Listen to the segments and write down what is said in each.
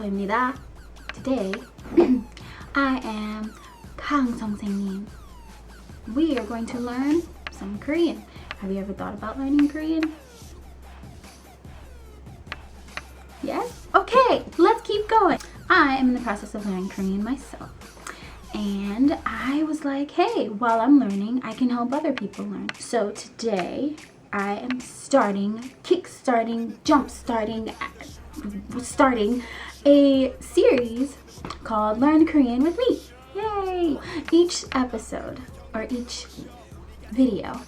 Koimnida. Today, I am Kang 선생님. We are going to learn some Korean. Have you ever thought about learning Korean? Yes? Okay, let's keep going. I am in the process of learning Korean myself. And I was like, hey, while I'm learning, I can help other people learn. So today, I am starting a series called Learn Korean with Me. Yay! Each episode or each video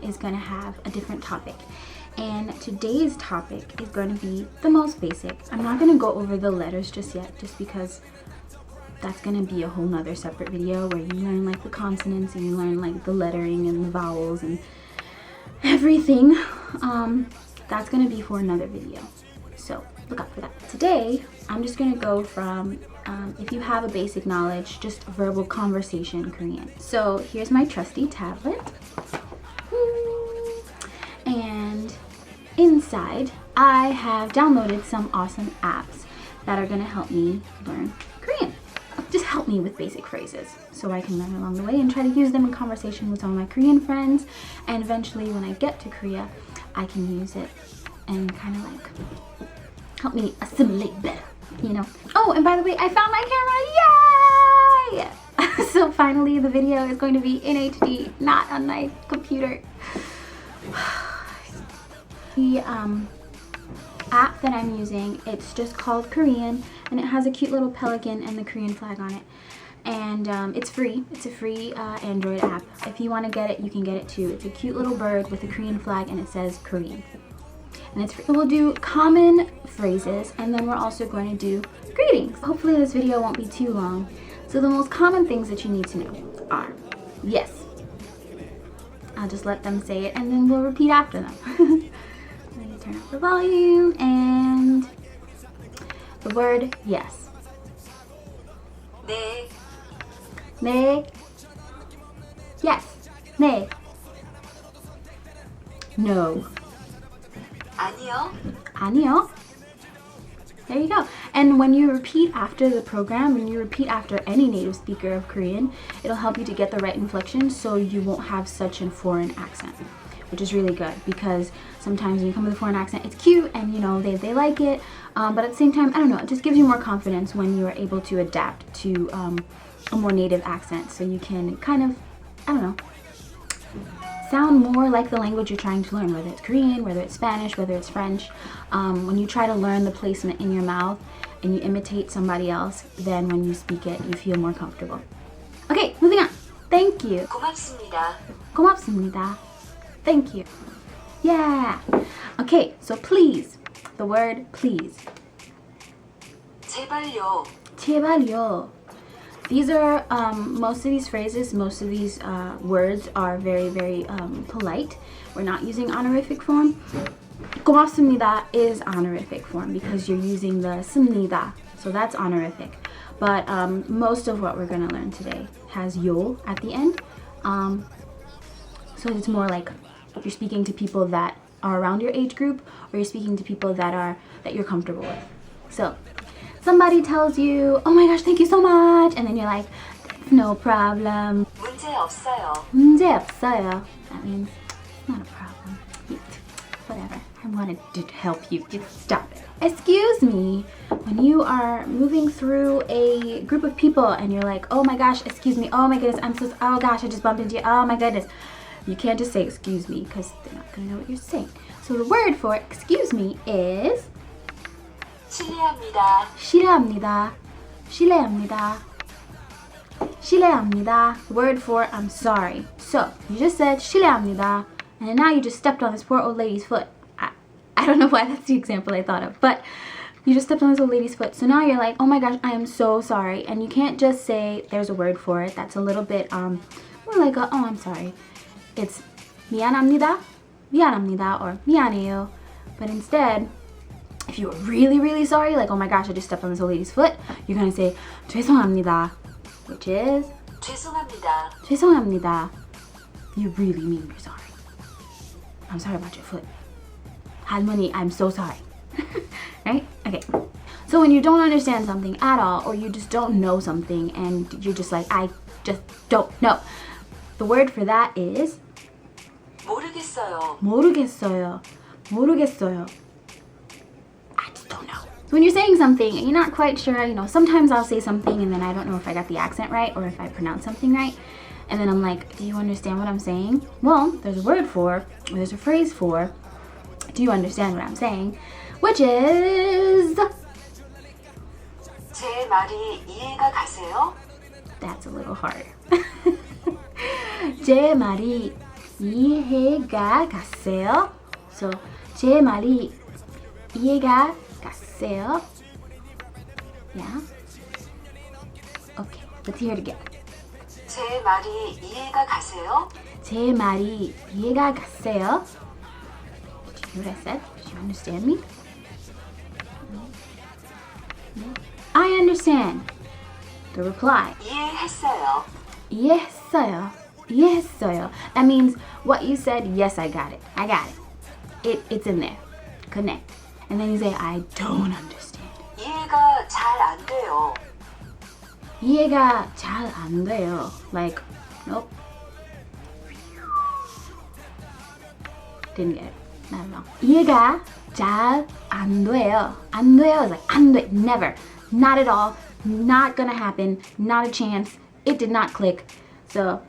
is going to have a different topic. And today's topic is going to be the most basic. I'm not going to go over the letters just yet, just because that's going to be a whole nother separate video where you learn like the consonants and you learn like the lettering and the vowels and everything. That's going to be for another video. So look out for that. Today, I'm just going to go from, if you have a basic knowledge, just verbal conversation Korean. So here's my trusty tablet. And inside, I have downloaded some awesome apps that are going to help me learn Korean. Just help me with basic phrases so I can learn along the way and try to use them in conversation with some of my Korean friends. And eventually, when I get to Korea, I can use it and kind of like help me assimilate better, you know. Oh, and by the way, I found my camera. Yay! So finally, the video is going to be in HD, not on my computer. The app that I'm using, it's just called Korean, and it has a cute little pelican and the Korean flag on it. And it's free. It's a free Android app. If you want to get it, you can get it too. It's a cute little bird with a Korean flag, and it says Korean. And it's free. We'll do common phrases, and then we're also going to do greetings. Hopefully this video won't be too long. So the most common things that you need to know are, yes. I'll just let them say it, and then we'll repeat after them. Let me turn up the volume, and the word yes. 네. 네. Yes. 네. No. 아니요. 아니요. There you go. And when you repeat after the program, when you repeat after any native speaker of Korean, it'll help you to get the right inflection so you won't have such a foreign accent, which is really good because sometimes when you come with a foreign accent, it's cute and you know they like it, but at the same time, I don't know, it just gives you more confidence when you are able to adapt to a more native accent, so you can kind of, I don't know, sound more like the language you're trying to learn, whether it's Korean, whether it's Spanish, whether it's French. When you try to learn the placement in your mouth and you imitate somebody else, then when you speak it, you feel more comfortable. Okay, moving on. Thank you. 고맙습니다. 고맙습니다. Thank you. Yeah. Okay, so please. The word please. 제발요. 제발요. These are, most of these phrases, most of these words are very, very polite. We're not using honorific form. 고맙습니다 is honorific form because you're using the 씁니다. So that's honorific. But most of what we're going to learn today has 요 at the end. So it's more like if you're speaking to people that are around your age group, or you're speaking to people that you're comfortable with. So somebody tells you, oh my gosh, thank you so much. And then you're like, no problem. 문제 없어요. 문제 없어요. That means not a problem. Whatever. I wanted to help you. Just stop it. Excuse me. When you are moving through a group of people and you're like, oh my gosh, excuse me. Oh my goodness, oh gosh, I just bumped into you. Oh my goodness. You can't just say excuse me because they're not going to know what you're saying. So the word for excuse me is 실례합니다. 실례합니다. 실례합니다. 실례합니다. Word for I'm sorry. So you just said 실례합니다, and now you just stepped on this poor old lady's foot. I don't know why that's the example I thought of, but you just stepped on this old lady's foot. So now you're like, oh my gosh, I am so sorry. And you can't just say there's a word for it. That's a little bit more like a, oh, I'm sorry. It's 미안합니다, 미안합니다, or 미안해요. But instead, if you were really, really sorry, like, oh my gosh, I just stepped on this old lady's foot, you're gonna say 죄송합니다, which is 죄송합니다. 죄송합니다. You really mean you're sorry. I'm sorry about your foot. 할머니, I'm so sorry. Right? Okay. So when you don't understand something at all, or you just don't know something and you're just like, I just don't know, the word for that is 모르겠어요. 모르겠어요. 모르겠어요. I just don't know. So when you're saying something and you're not quite sure, you know, sometimes I'll say something and then I don't know if I got the accent right or if I pronounce something right. And then I'm like, do you understand what I'm saying? Well, there's a word for, or there's a phrase for, do you understand what I'm saying? Which is... 제 말이 이해가 가세요? That's a little harder. 제 말이 이해가 가세요? So, 제 말이 이해가 가세요? Yeah? Okay, let's hear it again. 제 말이 이해가 가세요? 제 말이 이해가 가세요? Did you hear what I said? Did you understand me? No? I understand. The reply. 이해했어요. 이해했어요. 이해했어요. That means what you said, yes, I got it. I got it. It's in there. Connect. And then you say, I don't understand. 이해가 잘 안 돼요. 이해가 잘 안 돼요. Like, nope. Didn't get it. Not at all. 이해가 잘 안 돼요. 안 돼요 is like 안 돼. Never. Not at all. Not gonna happen. Not a chance. It did not click. So,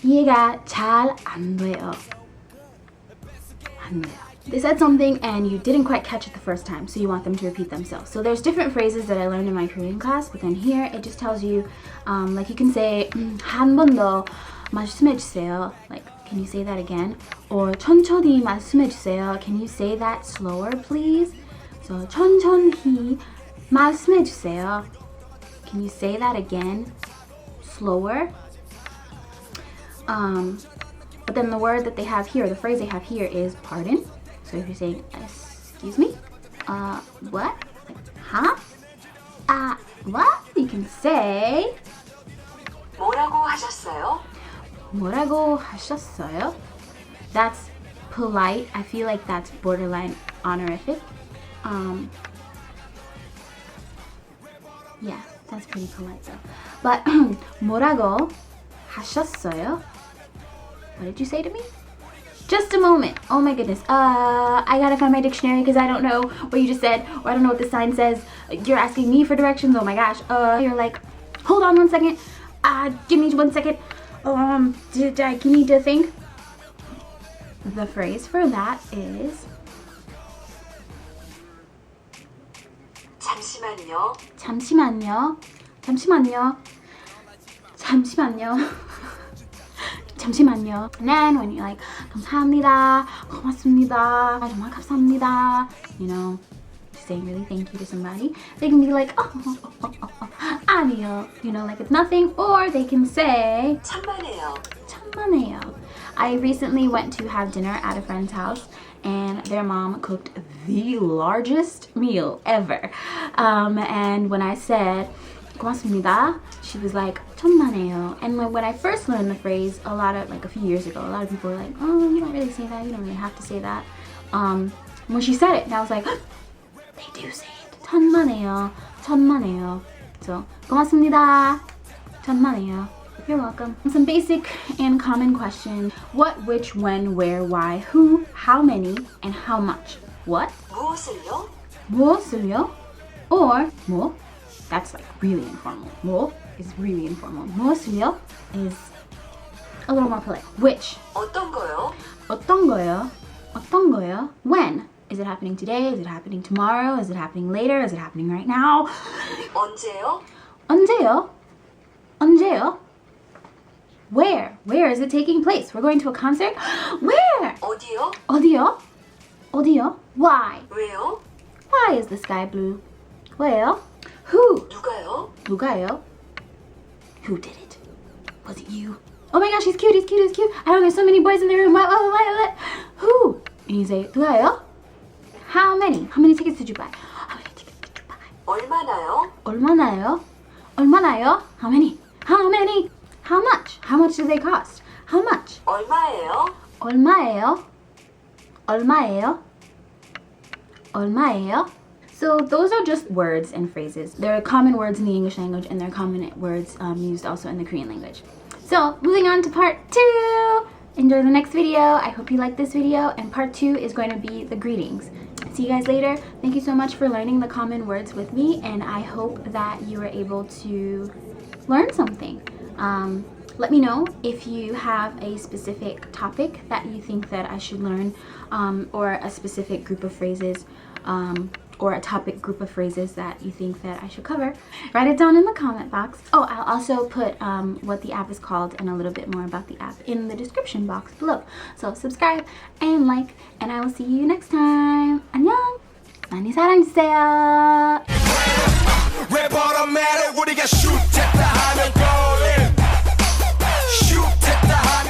이해가 잘 안 돼요. 안 돼요. They said something and you didn't quite catch it the first time, so you want them to repeat themselves. So there's different phrases that I learned in my Korean class, but then here it just tells you, like you can say, 한 번 더 말씀해 주세요. Like, can you say that again? Or 천천히 말씀해 주세요. Can you say that slower, please? So 천천히 말씀해 주세요. Can you say that again? Slower. But then the word that they have here, the phrase they have here is pardon. So if you're saying, excuse me, what? Like, huh? What? You can say, 뭐라고 하셨어요? 뭐라고 하셨어요? That's polite. I feel like that's borderline honorific. Yeah, that's pretty polite though. But 뭐라고 하셨어요? What did you say to me? Just a moment. Oh my goodness. I gotta find my dictionary because I don't know what you just said, or I don't know what the sign says. You're asking me for directions. Oh my gosh. You're like, hold on 1 second. Give me 1 second. Did I need to think? The phrase for that is 잠시만요. 잠시만요. 잠시만요. 잠시만요. 잠시만요. And then when you're like, 감사합니다, 고맙습니다, 정말 감사합니다, you know, saying really thank you to somebody, they can be like, 아니요, you know, like it's nothing, or they can say, 천만에요. 천만에요. I recently went to have dinner at a friend's house, and their mom cooked the largest meal ever. And when I said, 고맙습니다, she was like, 천만에요. And when I first learned the phrase, a few years ago, a lot of people were like, oh, you don't really say that, you don't really have to say that. When she said it, and I was like, they do say it. 천만에요, 천만에요. So, 고맙습니다, 천만에요. You're welcome. Some basic and common questions. What, which, when, where, why, who, how many, and how much. What? 무엇을요? 무엇을요? Or 뭐? That's like really informal. 뭐 is really informal. 무엇을요 is a little more polite. Which? 어떤 거요? 어떤 거요? 어떤 거요? When? Is it happening today? Is it happening tomorrow? Is it happening later? Is it happening right now? 언제요? 언제요? 언제요? Where? Where is it taking place? We're going to a concert? Where? 어디요? 어디요? 어디요? Why? 왜요? Why is the sky blue? 왜요? Who? 누가요? 누가요? Who did it? Was it you? Oh my gosh, he's cute, he's cute, he's cute. I don't know, there's so many boys in the room. What? Who? And you say, 누가요? How many? How many tickets did you buy? How many tickets did you buy? 얼마나요? 얼마나요? 얼마나요? How many? How many? How much? How much do they cost? How much? 얼마예요? 얼마예요? 얼마예요? 얼마예요? So those are just words and phrases. There are common words in the English language, and there are common words used also in the Korean language. So moving on to part 2. Enjoy the next video. I hope you liked this video, and part 2 is going to be the greetings. See you guys later. Thank you so much for learning the common words with me, and I hope that you were able to learn something. Let me know if you have a specific topic that you think that I should learn, or a specific group of phrases, or a topic group of phrases that you think that I should cover. Write it down in the comment box. Oh, I'll also put what the app is called and a little bit more about the app in the description box below. So subscribe and like, and I will see you next time. 안녕! 많이 사랑해주세요.